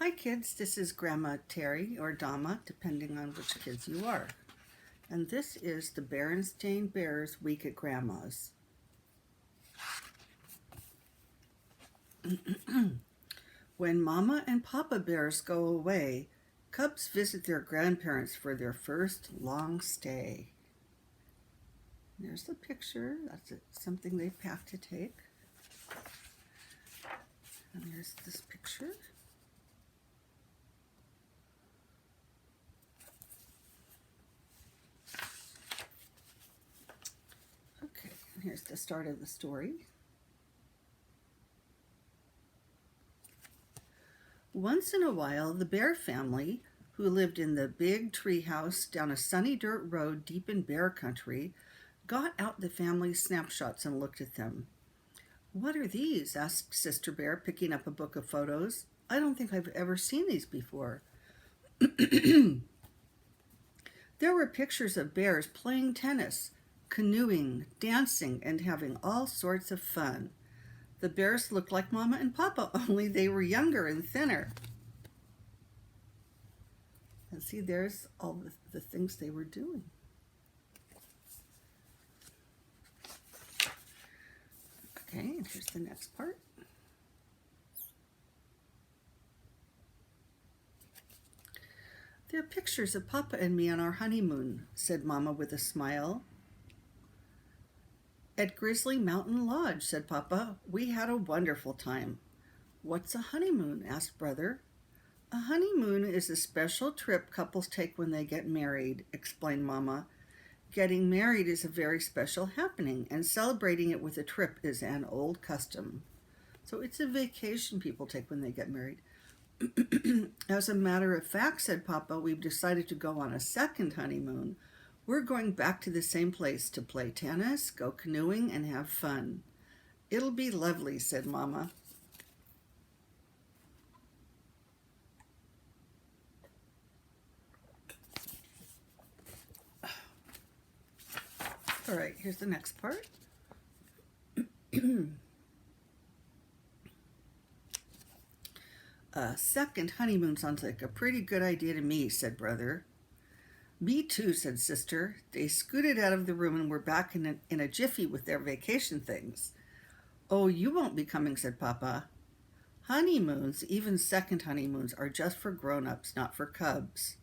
Hi kids, this is Grandma Terry or Dama, depending on which kids you are. And this is the Berenstain Bears Week at Grandma's. When Mama and Papa Bears go away, cubs visit their grandparents for their first long stay. There's the picture. That's something they have to take. And there's this picture. Okay, and here's the start of the story. Once in a while, the Bear family, who lived in the big tree house down a sunny dirt road deep in bear country, got out the family snapshots and looked at them. "What are these?" asked Sister Bear, picking up a book of photos. "I don't think I've ever seen these before." There were pictures of bears playing tennis, canoeing, dancing, and having all sorts of fun. The bears looked like Mama and Papa, only they were younger and thinner. And see, there's all the things they were doing. Okay, and here's the next part. "They're pictures of Papa and me on our honeymoon," said Mama with a smile. "At Grizzly Mountain Lodge," said Papa. "We had a wonderful time." "What's a honeymoon?" asked Brother. "A honeymoon is a special trip couples take when they get married," explained Mama. "Getting married is a very special happening, and celebrating it with a trip is an old custom. So it's a vacation people take when they get married." "As a matter of fact," said Papa, "we've decided to go on a second honeymoon. We're going back to the same place to play tennis, go canoeing, and have fun." "It'll be lovely," said Mama. All right, here's the next part. "A second honeymoon sounds like a pretty good idea to me," said Brother. "Me too," said Sister. They scooted out of the room and were back in a jiffy with their vacation things. "Oh, you won't be coming," said Papa. "Honeymoons, even second honeymoons, are just for grown-ups, not for cubs."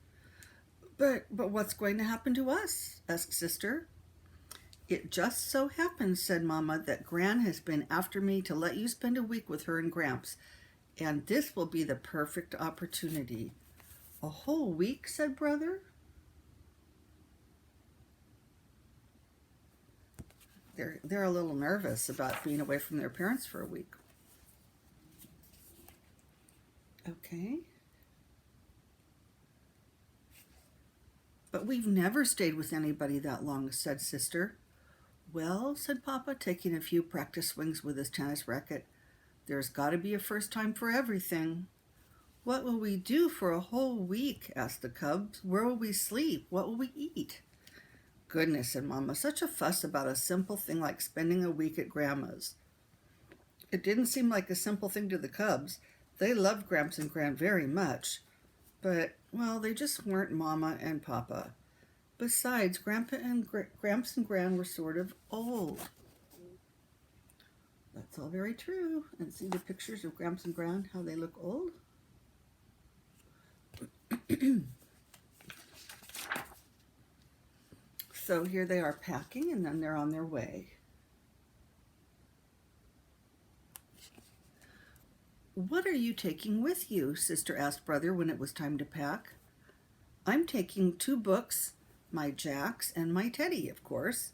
But what's going to happen to us?" asked Sister. "It just so happens," said Mama, "that Gran has been after me to let you spend a week with her and Gramps, and this will be the perfect opportunity." "A whole week?" said Brother. They're a little nervous about being away from their parents for a week. Okay. "But we've never stayed with anybody that long," said Sister. "Well," said Papa, taking a few practice swings with his tennis racket, "there's got to be a first time for everything." "What will we do for a whole week?" asked the cubs. "Where will we sleep? What will we eat?" "Goodness," said Mama, "such a fuss about a simple thing like spending a week at Grandma's." It didn't seem like a simple thing to the cubs. They loved Gramps and Gran very much. But, well, they just weren't Mama and Papa. Besides, Gramps and Gran were sort of old. That's all very true. And see the pictures of Gramps and Gran, how they look old? So here they are packing, and then they're on their way. "What are you taking with you?" Sister asked Brother when it was time to pack. "I'm taking 2 books, my Jacks, and my Teddy, of course.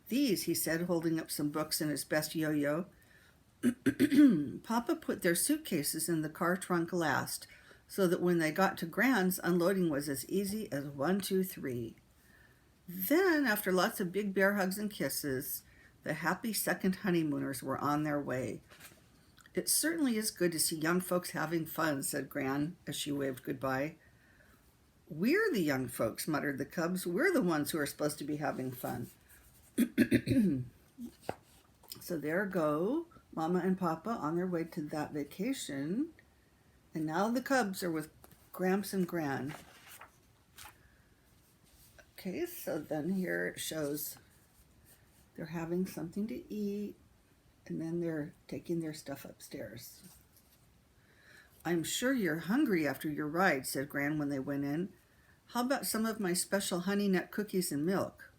These," he said, holding up some books and his best yo-yo. Papa put their suitcases in the car trunk last, so that when they got to Gran's, unloading was as easy as 1, 2, 3. Then, after lots of big bear hugs and kisses, the happy second honeymooners were on their way. "It certainly is good to see young folks having fun," said Gran as she waved goodbye. "We're the young folks," muttered the cubs. "We're the ones who are supposed to be having fun." So there go Mama and Papa on their way to that vacation. And now the cubs are with Gramps and Gran. Okay, so then here it shows they're having something to eat, and then they're taking their stuff upstairs. I'm sure you're hungry after your ride, said Gran when they went in. How about some of my special honey nut cookies and milk?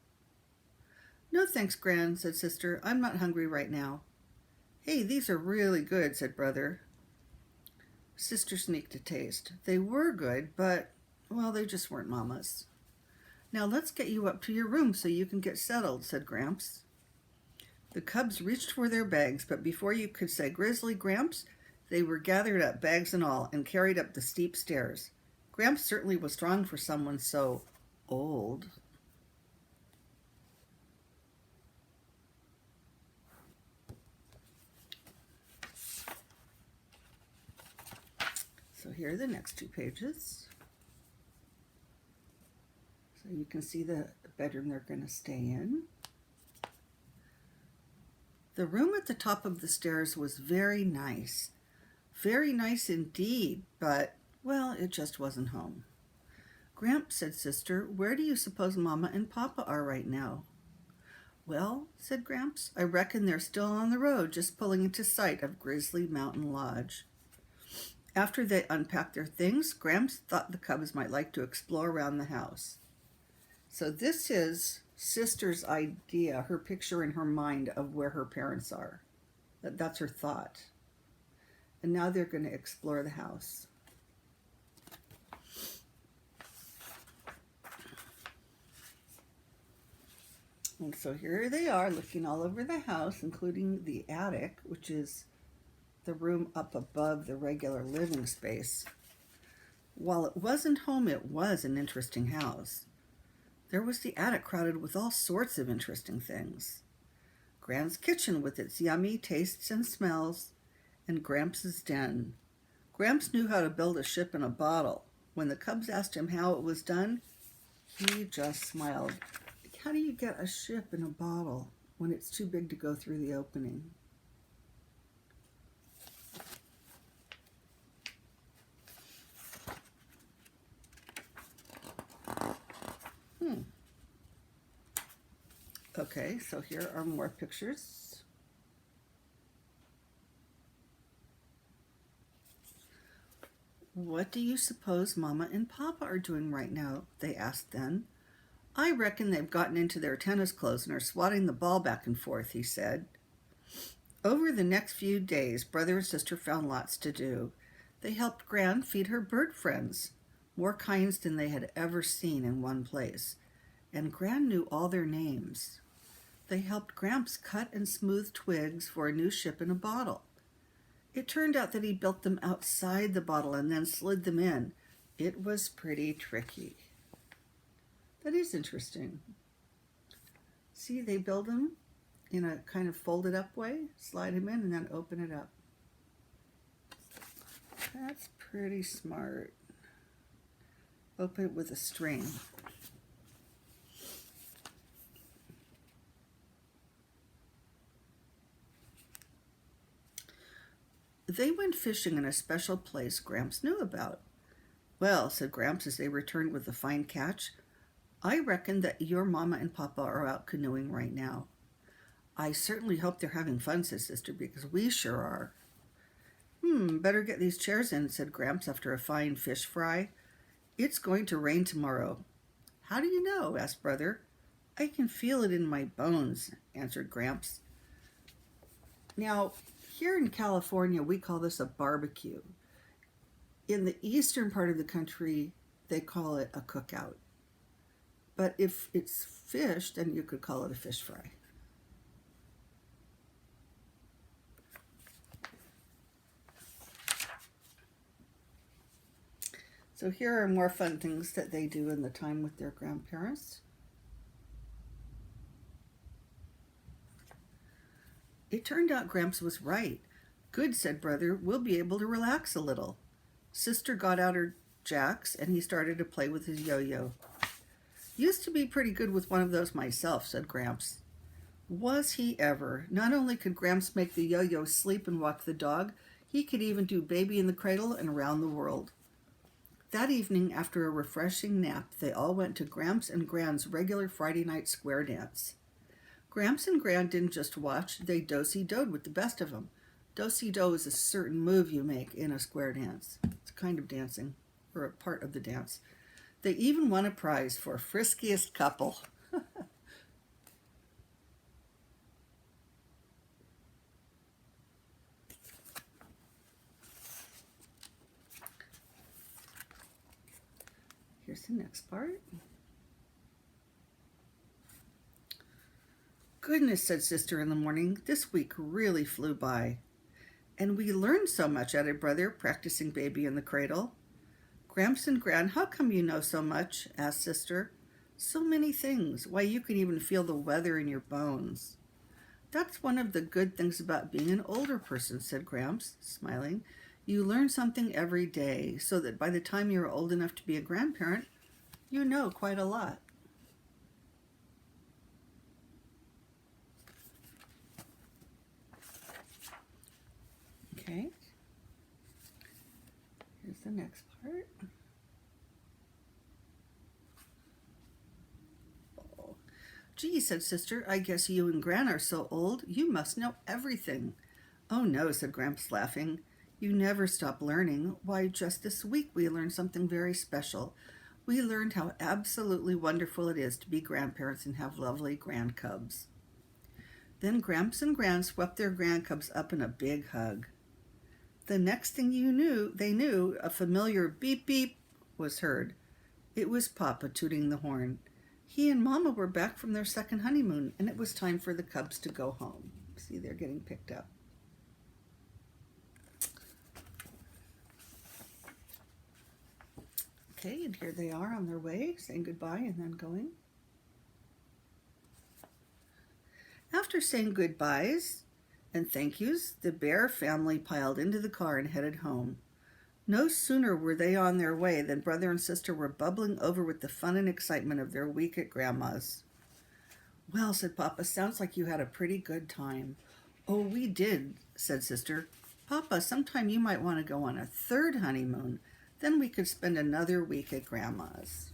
No thanks, Gran, said Sister. I'm not hungry right now. Hey, these are really good, said Brother. Sister sneaked a taste. They were good, but, well, they just weren't Mama's. Now let's get you up to your room so you can get settled, said Gramps. The cubs reached for their bags, but before you could say Grizzly, Gramps, they were gathered up, bags and all, and carried up the steep stairs. Gramps certainly was strong for someone so old. So here are the next 2 pages. So you can see the bedroom they're going to stay in. The room at the top of the stairs was very nice. Very nice indeed, but, well, it just wasn't home. Gramps, said Sister, where do you suppose Mama and Papa are right now? Well, said Gramps, I reckon they're still on the road, just pulling into sight of Grizzly Mountain Lodge. After they unpacked their things, Gramps thought the cubs might like to explore around the house. So this is Sister's idea, her picture in her mind of where her parents are. That's her thought. And now they're going to explore the house. And so here they are looking all over the house, including the attic, which is the room up above the regular living space. While it wasn't home, it was an interesting house. There was the attic crowded with all sorts of interesting things. Gran's kitchen with its yummy tastes and smells, and Gramps' den. Gramps knew how to build a ship in a bottle. When the cubs asked him how it was done, he just smiled. How do you get a ship in a bottle when it's too big to go through the opening? Okay, so here are more pictures. What do you suppose Mama and Papa are doing right now? They asked then. I reckon they've gotten into their tennis clothes and are swatting the ball back and forth, he said. Over the next few days, Brother and Sister found lots to do. They helped Gran feed her bird friends, more kinds than they had ever seen in one place, and Gran knew all their names. They helped Gramps cut and smooth twigs for a new ship in a bottle. It turned out that he built them outside the bottle and then slid them in. It was pretty tricky. That is interesting. See, they build them in a kind of folded up way, slide them in, and then open it up. That's pretty smart. Open it with a string. They went fishing in a special place Gramps knew about. Well, said Gramps as they returned with a fine catch, I reckon that your Mama and Papa are out canoeing right now. I certainly hope they're having fun, said Sister, because we sure are. Better get these chairs in, said Gramps after a fine fish fry. It's going to rain tomorrow. How do you know? Asked Brother. I can feel it in my bones, answered Gramps. Now, here in California, we call this a barbecue. In the eastern part of the country, they call it a cookout. But if it's fish, then you could call it a fish fry. So here are more fun things that they do in the time with their grandparents. It turned out Gramps was right. Good, said Brother, we'll be able to relax a little. Sister got out her jacks and he started to play with his yo-yo. Used to be pretty good with one of those myself, said Gramps. Was he ever? Not only could Gramps make the yo-yo sleep and walk the dog, He could even do baby in the cradle and around the world. That evening, after a refreshing nap, they all went to Gramps and Gran's regular Friday night square dance. Gramps and Gran didn't just watch, they do-si-doed with the best of them. Do-si-do is a certain move you make in a square dance. It's a kind of dancing, or a part of the dance. They even won a prize for friskiest couple. Here's the next part. Goodness, said Sister in the morning, this week really flew by. And we learned so much, added Brother, practicing baby in the cradle. Gramps and Gran, how come you know so much? Asked Sister. So many things. Why, you can even feel the weather in your bones. That's one of the good things about being an older person, said Gramps, smiling. You learn something every day, so that by the time you're old enough to be a grandparent, you know quite a lot. Okay. Here's the next part. Oh. Gee, said Sister, I guess you and Gran are so old, you must know everything. Oh no, said Gramps, laughing. You never stop learning. Why, just this week we learned something very special. We learned how absolutely wonderful it is to be grandparents and have lovely grandcubs. Then Gramps and Gran swept their grandcubs up in a big hug. The next thing they knew, a familiar beep beep was heard. It was Papa tooting the horn. He and Mama were back from their second honeymoon, and it was time for the cubs to go home. See, they're getting picked up. Okay, and here they are on their way, saying goodbye and then going. After saying goodbyes and thank yous, the Bear family piled into the car and headed home. No sooner were they on their way than Brother and Sister were bubbling over with the fun and excitement of their week at Grandma's. Well, said Papa, sounds like you had a pretty good time. Oh, we did, said Sister. Papa, sometime you might want to go on a third honeymoon. Then we could spend another week at Grandma's.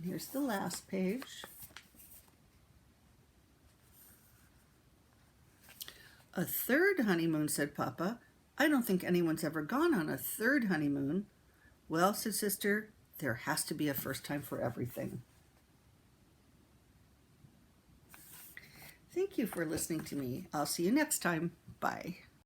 Here's the last page. A third honeymoon, said Papa. I don't think anyone's ever gone on a third honeymoon. Well, said Sister, there has to be a first time for everything. Thank you for listening to me. I'll see you next time. Bye.